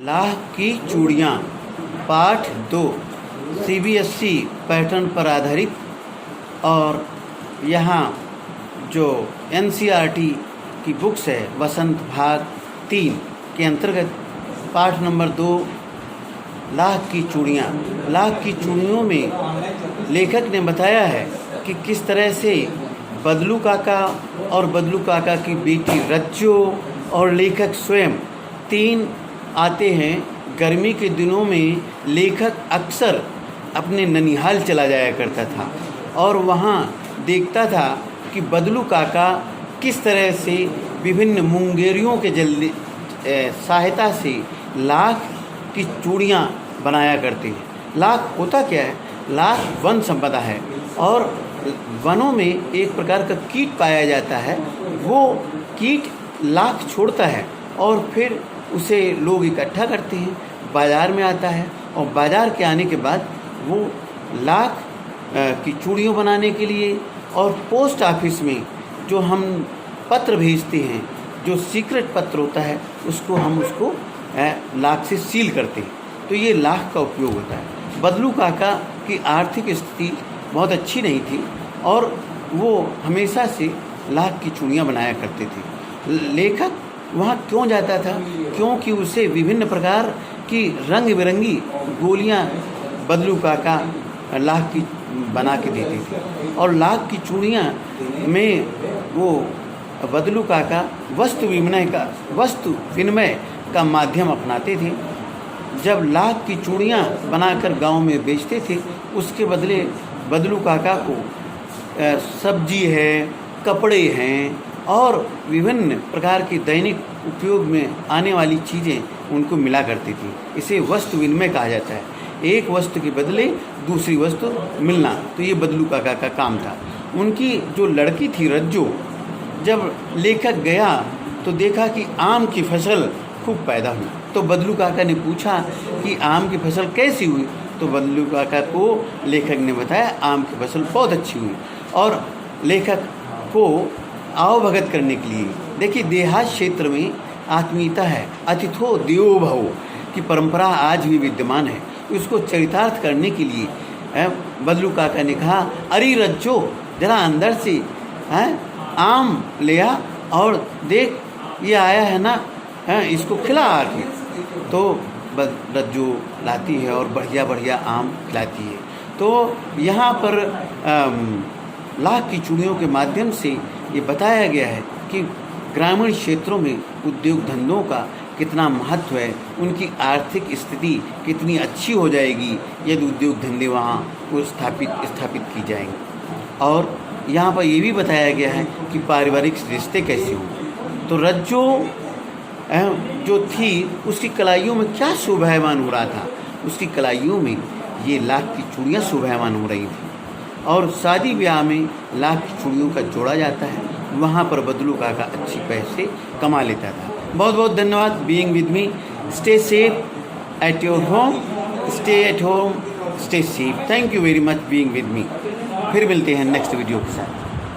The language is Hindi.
लाह की चूड़ियाँ पाठ 2 सीबीएसई पैटर्न पर आधारित। और यहाँ जो एनसीईआरटी की बुक्स है वसंत भाग 3 के अंतर्गत पाठ नंबर 2 लाह की चूड़ियाँ। लाह की चूड़ियों में लेखक ने बताया है कि किस तरह से बदलू काका और बदलू काका की बेटी रज्जो और लेखक स्वयं 3 आते हैं। गर्मी के दिनों में लेखक अक्सर अपने ननिहाल चला जाया करता था और वहाँ देखता था कि बदलू काका किस तरह से विभिन्न मुंगेरियों के सहायता से लाख की चूड़ियाँ बनाया करते हैं। लाख होता क्या है? लाख वन संपदा है और वनों में एक प्रकार का कीट पाया जाता है। वो कीट लाख छोड़ता है और फिर उसे लोग इकट्ठा करते हैं, बाज़ार में आता है और बाज़ार के आने के बाद वो लाख की चूड़ियों बनाने के लिए और पोस्ट ऑफिस में जो हम पत्र भेजते हैं, जो सीक्रेट पत्र होता है, उसको हम उसको लाख से सील करते हैं। तो ये लाख का उपयोग होता है। बदलू काका की आर्थिक स्थिति बहुत अच्छी नहीं थी और वो हमेशा से लाख की चूड़ियाँ बनाया करते थे। लेखक वहाँ क्यों जाता था? क्योंकि उसे विभिन्न प्रकार की रंग बिरंगी गोलियाँ बदलू काका लाख की बना के देते थे और लाख की चूड़ियाँ में वो बदलू काका वस्तु विनिमय का माध्यम अपनाते थे। जब लाख की चूड़ियाँ बनाकर गांव में बेचते थे, उसके बदले बदलू काका को सब्जी है, कपड़े हैं और विभिन्न प्रकार की दैनिक उपयोग में आने वाली चीज़ें उनको मिला करती थी। इसे वस्तु विनिमय कहा जाता है। एक वस्तु के बदले दूसरी वस्तु मिलना, तो ये बदलू काका का काम था। उनकी जो लड़की थी रज्जो, जब लेखक गया तो देखा कि आम की फसल खूब पैदा हुई। तो बदलू काका ने पूछा कि आम की फसल कैसी हुई? तो बदलू काका को लेखक ने बताया आम की फसल बहुत अच्छी हुई। और लेखक को आवभगत करने के लिए, देखिए देहात क्षेत्र में आत्मीयता है, अतिथो देवो भव की परंपरा आज भी विद्यमान है। उसको चरितार्थ करने के लिए बदलू काका ने कहा, अरे रज्जो जरा अंदर से आम ले आ और देख ये आया है ना, इसको खिला आके। तो रज्जो लाती है और बढ़िया बढ़िया आम खिलाती है। तो यहाँ पर लाख की चूड़ियों के माध्यम से ये बताया गया है कि ग्रामीण क्षेत्रों में उद्योग धंधों का कितना महत्व है, उनकी आर्थिक स्थिति कितनी अच्छी हो जाएगी यदि उद्योग धंधे वहाँ को स्थापित की जाएंगे। और यहाँ पर ये भी बताया गया है कि पारिवारिक रिश्ते कैसे हों। तो रज्जो जो थी उसकी कलाइयों में क्या शोभायमान हो रहा था? उसकी कलाइयों में ये लाख की चूड़ियाँ शोभायमान हो रही थी। और शादी ब्याह में लाख की चूड़ियों का जोड़ा जाता है, वहाँ पर बदलू काका अच्छी पैसे कमा लेता था। बहुत बहुत धन्यवाद being with me. Stay safe at your home, stay at home, stay safe. Thank you very much being with me. फिर मिलते हैं नेक्स्ट वीडियो के साथ।